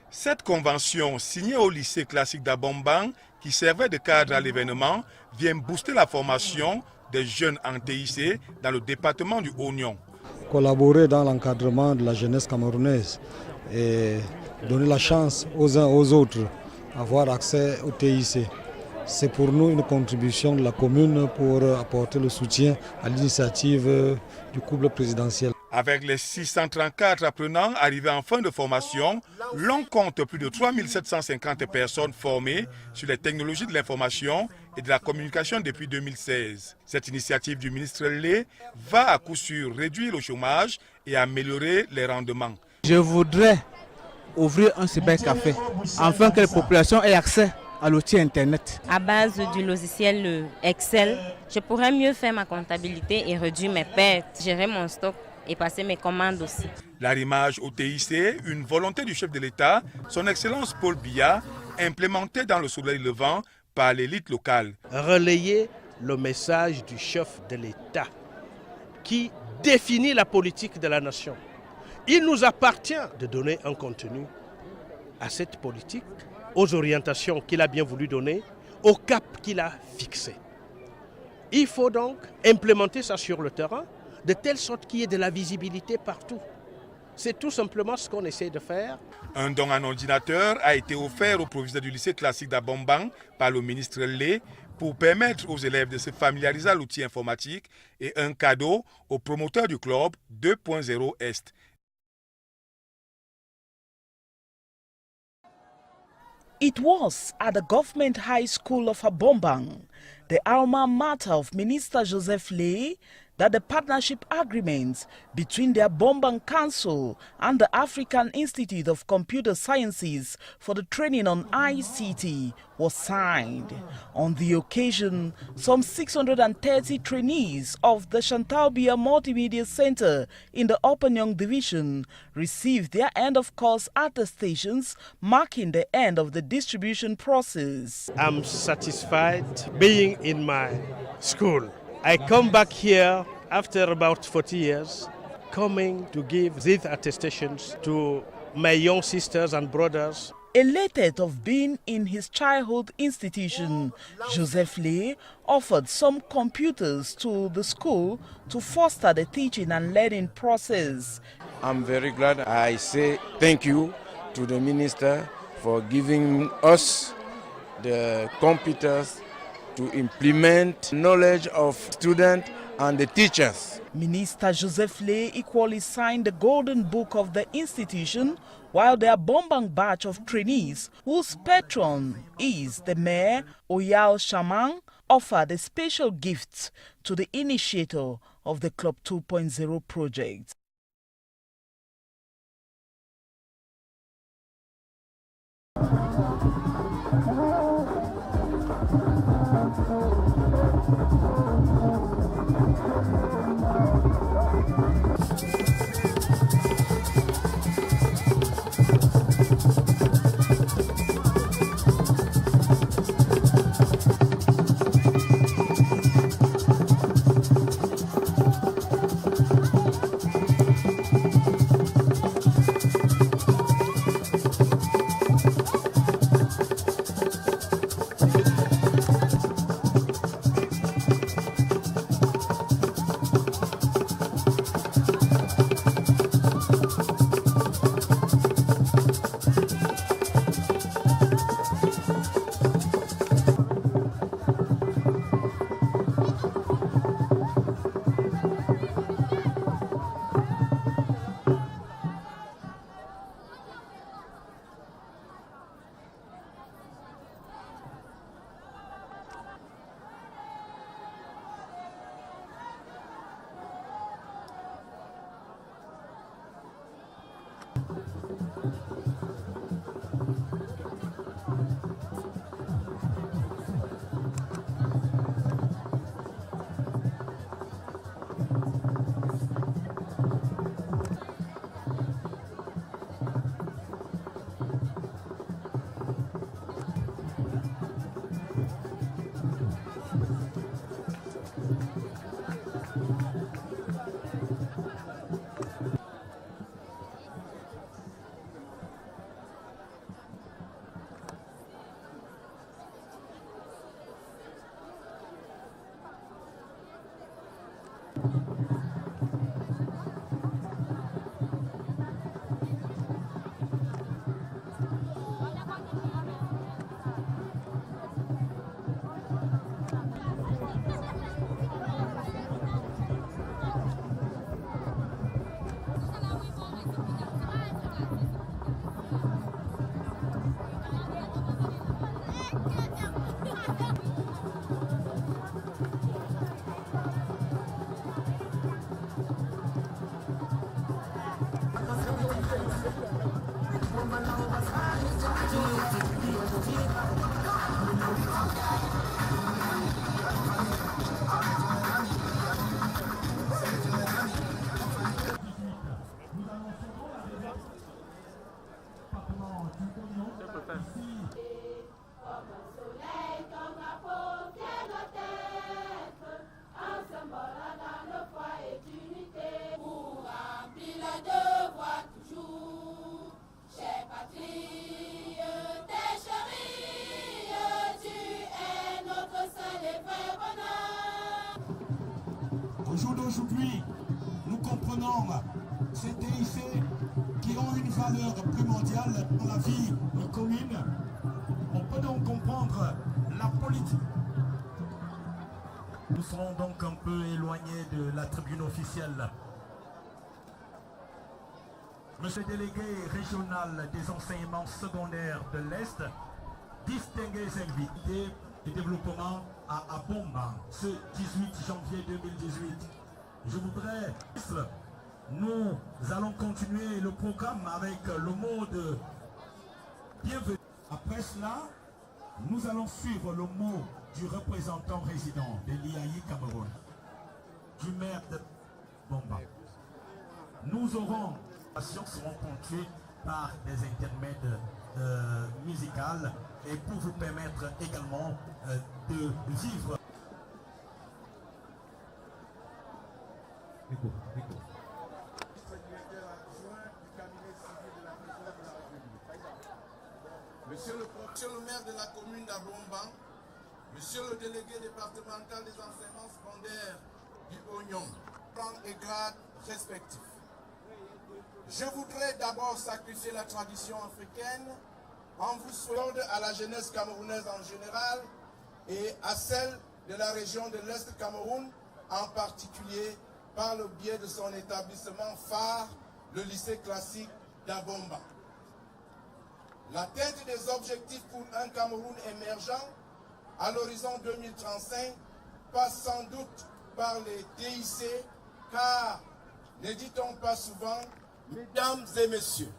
Cette convention, signée au lycée classique d'Abombang, qui servait de cadre à l'événement, vient booster la formation des jeunes en TIC dans le département du Oignon. Collaborer dans l'encadrement de la jeunesse camerounaise et donner la chance aux uns aux autres d'avoir accès au TIC. C'est pour nous une contribution de la commune pour apporter le soutien à l'initiative du couple présidentiel. Avec les 634 apprenants arrivés en fin de formation, l'on compte plus de 3750 personnes formées sur les technologies de l'information et de la communication depuis 2016. Cette initiative du ministre Lé va à coup sûr réduire le chômage et améliorer les rendements. Je voudrais ouvrir un cybercafé afin que la population ait accès à l'outil Internet. À base du logiciel Excel, je pourrais mieux faire ma comptabilité et réduire mes pertes, gérer mon stock et passer mes commandes aussi. L'arrimage au TIC, une volonté du chef de l'État, son Excellence Paul Biya, implémentée dans le soleil levant par l'élite locale. Relayer le message du chef de l'État qui définit la politique de la nation. Il nous appartient de donner un contenu à cette politique, aux orientations qu'il a bien voulu donner, au cap qu'il a fixé. Il faut donc implémenter ça sur le terrain, de telle sorte qu'il y ait de la visibilité partout. C'est tout simplement ce qu'on essaie de faire. Un don en ordinateur a été offert au proviseur du lycée classique d'Abombang par le ministre Lé pour permettre aux élèves de se familiariser à l'outil informatique et un cadeau au promoteur du club 2.0 Est. It was at the Government High School of Abombang, the alma mater of Minister Joseph Lé, that the partnership agreement between the Abombang Council and the African Institute of Computer Sciences for the training on ICT was signed. On the occasion, some 630 trainees of the Chantalbia Multimedia Center in the Upper Nyong Division received their end-of-course attestations, marking the end of the distribution process. I'm satisfied being in my school. I come back here after about 40 years, coming to give these attestations to my young sisters and brothers. Elated of being in his childhood institution, Joseph Lé offered some computers to the school to foster the teaching and learning process. I'm very glad. I say thank you to the minister for giving us the computers to implement knowledge of students and the teachers. Minister Joseph Lé equally signed the Golden Book of the institution, while the Abombang batch of trainees, whose patron is the Mayor Oyal Shamang, offered a special gift to the initiator of the Club 2.0 project. Au jour d'aujourd'hui, nous comprenons ces TIC qui ont une valeur primordiale dans la vie commune. On peut donc comprendre la politique. Nous serons donc un peu éloignés de la tribune officielle. Monsieur le délégué régional des enseignements secondaires de l'Est, distingués invités de développement à Bomba ce 18 janvier 2018. Je voudrais, nous allons continuer le programme avec le mot de bienvenue. Après cela, nous allons suivre le mot du représentant résident de l'IAI Cameroun, du maire de Bomba. Nous aurons, seront ponctuées par des intermèdes musicales et pour vous permettre également de vivre. Monsieur le maire de la commune d'Abomba, Monsieur le délégué départemental des enseignements secondaires du Oignon, rang et grade respectifs. Je voudrais d'abord sacrifier la tradition africaine en vous souhaitant à la jeunesse camerounaise en général et à celle de la région de l'Est Cameroun en particulier par le biais de son établissement phare, le lycée classique d'Abomba. L'atteinte des objectifs pour un Cameroun émergent à l'horizon 2035 passe sans doute par les TIC, car, ne dit-on pas souvent, mesdames et messieurs,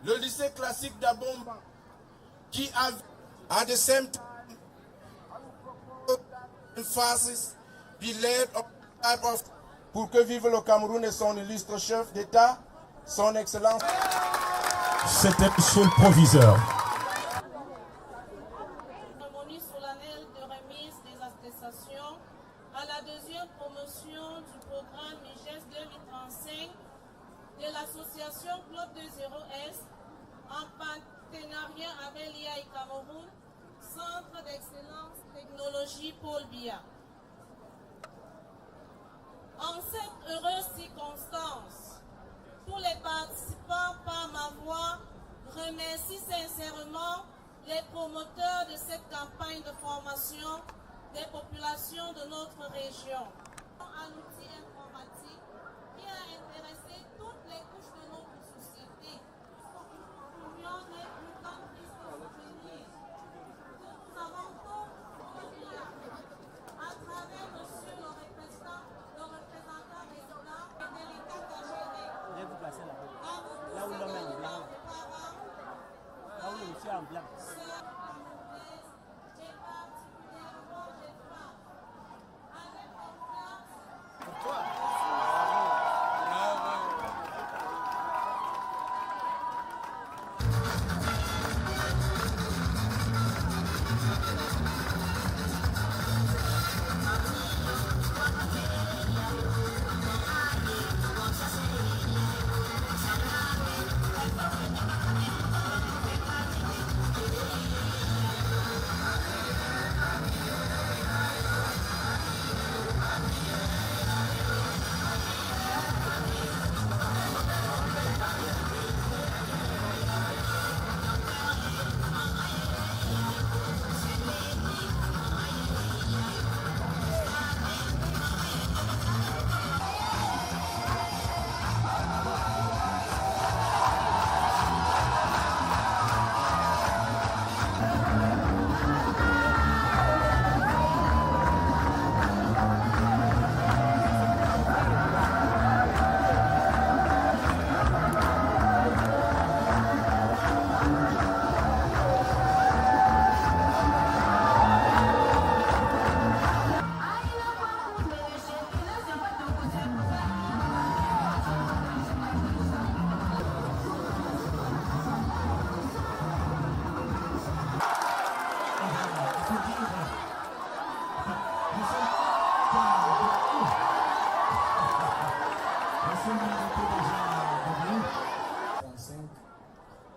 le lycée classique d'Abomba, qui a at the same time emphasis be led type of pour que vive le Cameroun et son illustre chef d'État, son Excellence. C'était Monsieur le Proviseur. Cérémonie solennelle de remise des attestations à la deuxième promotion du programme MIGES 2035 de l'association Club 20S en partenariat avec l'IAI Cameroun, Centre d'excellence technologie Paul Biya. En cette heureuse circonstance, tous les participants par ma voix remercient sincèrement les promoteurs de cette campagne de formation des populations de notre région. Un outil informatique qui a intéressé toutes les couches de notre société. Nous avons tous à travers monsieur le représentant résident et de l'État cagéré. Viens vous placer là-bas. Là où l'homme est en blanc. Là où le monsieur est en blanc. Thank you.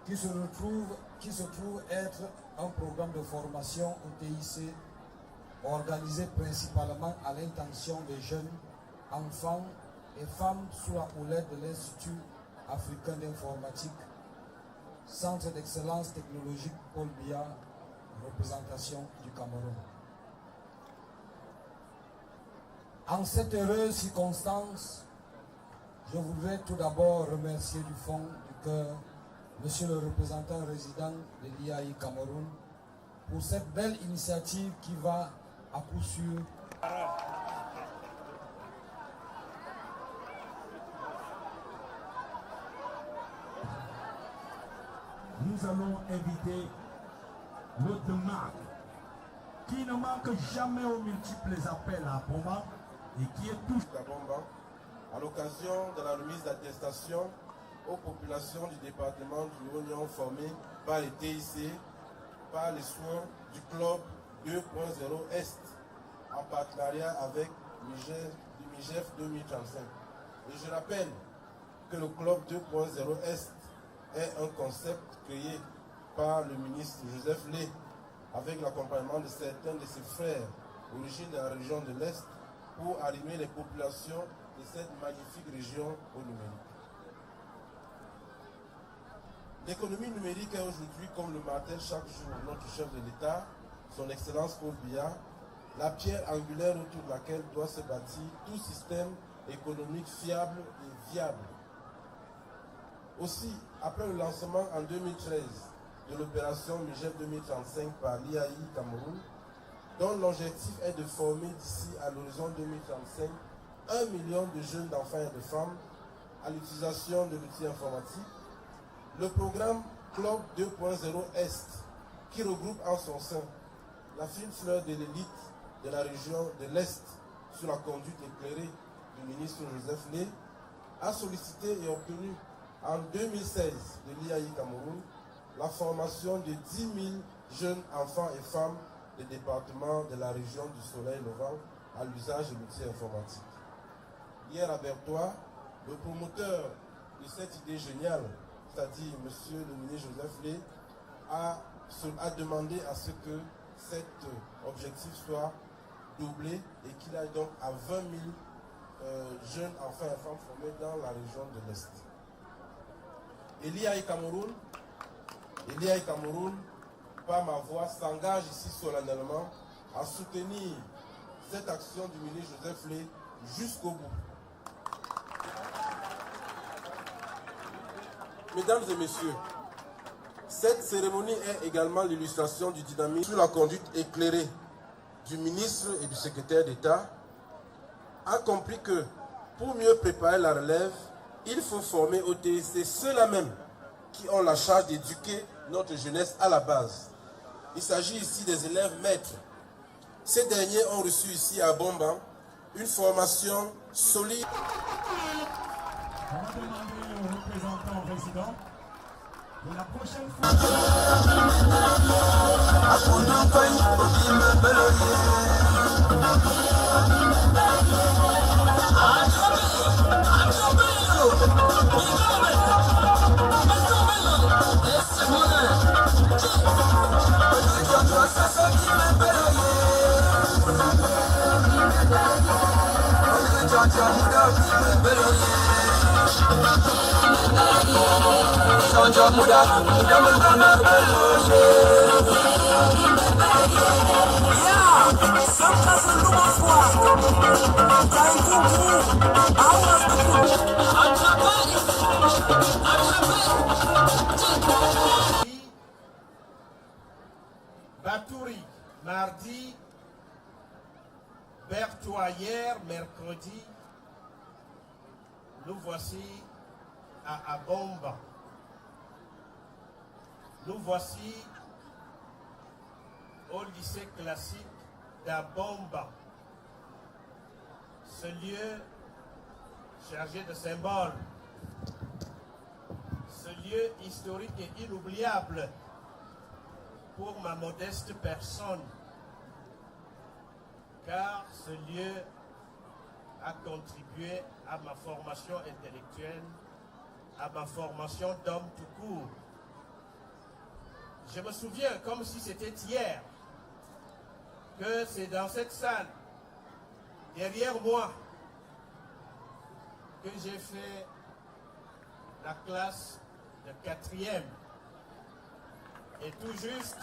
qui se trouve être un programme de formation au TIC organisé principalement à l'intention des jeunes, enfants et femmes sous la houlette de l'Institut africain d'informatique, Centre d'excellence technologique Paul Biya, représentation du Cameroun. En cette heureuse circonstance, je voudrais tout d'abord remercier du fond du cœur Monsieur le représentant résident de l'IAI Cameroun pour cette belle initiative qui va à coup sûr nous allons inviter l'hôte de marque qui ne manque jamais aux multiples appels à Bomba et qui est tout à Bomba à l'occasion de la remise d'attestation aux populations du département du Oignon formées par les TIC, par les soins du club 2.0 Est en partenariat avec l'UMIGEF 2035. Et je rappelle que le club 2.0 Est est un concept créé par le ministre Joseph Lé avec l'accompagnement de certains de ses frères originaires de la région de l'Est pour arrimer les populations de cette magnifique région au numérique. L'économie numérique est aujourd'hui, comme le martèle chaque jour notre chef de l'État, son Excellence Paul Biya, la pierre angulaire autour de laquelle doit se bâtir tout système économique fiable et viable. Aussi, après le lancement en 2013 de l'opération MIGEF 2035 par l'IAI Cameroun, dont l'objectif est de former d'ici à l'horizon 2035 1 million de jeunes d'enfants et de femmes à l'utilisation de l'outil informatique, le programme Club 2.0 Est, qui regroupe en son sein la fine fleur de l'élite de la région de l'Est sous la conduite éclairée du ministre Joseph Lé, a sollicité et obtenu en 2016 de l'IAI Cameroun la formation de 10 000 jeunes enfants et femmes des départements de la région du Soleil Levant à l'usage de l'outil informatique. Hier à Bertois, le promoteur de cette idée géniale, c'est-à-dire M. le ministre Joseph Lé, a demandé à ce que cet objectif soit doublé et qu'il aille donc à 20 000 jeunes enfants et femmes formés dans la région de l'Est. Et l'IAI Cameroun, par ma voix, s'engage ici solennellement à soutenir cette action du ministre Joseph Lé jusqu'au bout. Mesdames et messieurs, cette cérémonie est également l'illustration du dynamisme sous la conduite éclairée du ministre et du secrétaire d'État, a compris que pour mieux préparer la relève, il faut former au TIC ceux-là même qui ont la charge d'éduquer notre jeunesse à la base. Il s'agit ici des élèves maîtres. Ces derniers ont reçu ici à Bomba une formation solide. On va demander aux représentants résidents pour la prochaine fois. Batouri, mardi, Bertois hier, mercredi, nous voici à Abomba. Nous voici au lycée classique d'Abomba, ce lieu chargé de symboles, ce lieu historique et inoubliable pour ma modeste personne, car ce lieu a contribué à ma formation intellectuelle, à ma formation d'homme tout court. Je me souviens comme si c'était hier que c'est dans cette salle, derrière moi, que j'ai fait la classe de 4e. Et tout juste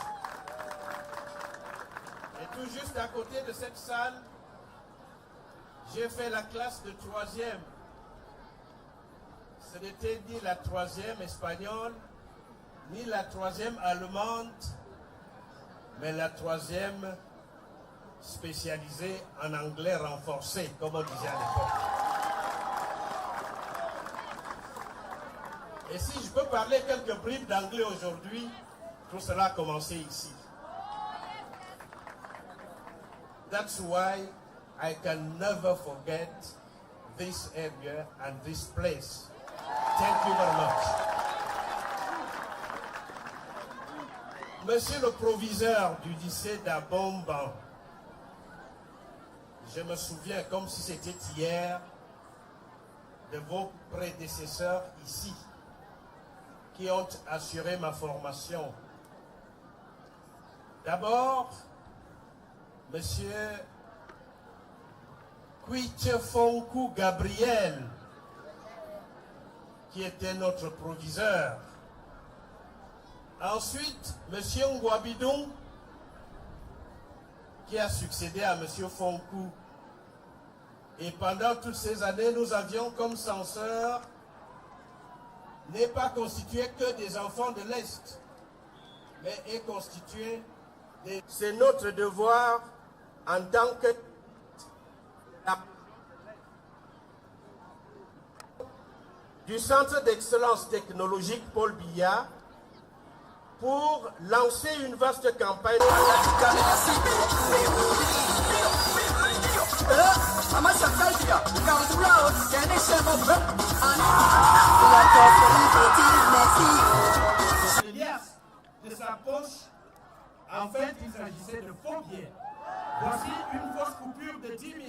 à côté de cette salle, j'ai fait la classe de 3e. Ce n'était ni la 3e espagnole, ni la 3e allemande, mais la 3e spécialisée en anglais renforcé, comme on disait à l'époque. Et si je peux parler quelques bribes d'anglais aujourd'hui, tout cela a commencé ici. That's why I can never forget this area and this place. Thank you very much. Monsieur le proviseur du lycée d'Abomban, je me souviens comme si c'était hier de vos prédécesseurs ici qui ont assuré ma formation. D'abord, Monsieur Kwichefonku Gabriel, qui était notre proviseur. Ensuite, Monsieur Ngwabidong, qui a succédé à Monsieur Fonkou. Et pendant toutes ces années, nous avions comme censeur n'est pas constitué que des enfants de l'Est, mais est constitué des... C'est notre devoir en tant que du Centre d'excellence technologique Paul Biya pour lancer une vaste campagne. De sa poche, en fait, il s'agissait de faux billets. Voici une fausse coupure de 10 000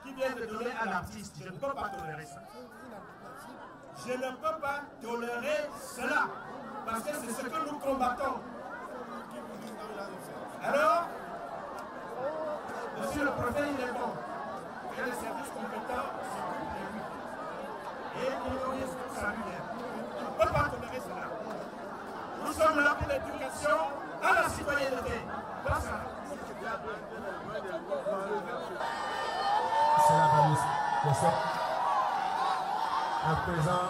qui vient de donner à l'artiste. Je ne peux pas tolérer ça. Je ne peux pas tolérer cela, parce que c'est ce que nous combattons. Alors, monsieur le préfet, il est bon. Que les services compétents s'occupent de lui. Et qu'il nous dise tout ça lui. Je ne peux pas tolérer cela. Nous sommes là pour l'éducation à la citoyenneté. Pas ça. C'est la police. À présent,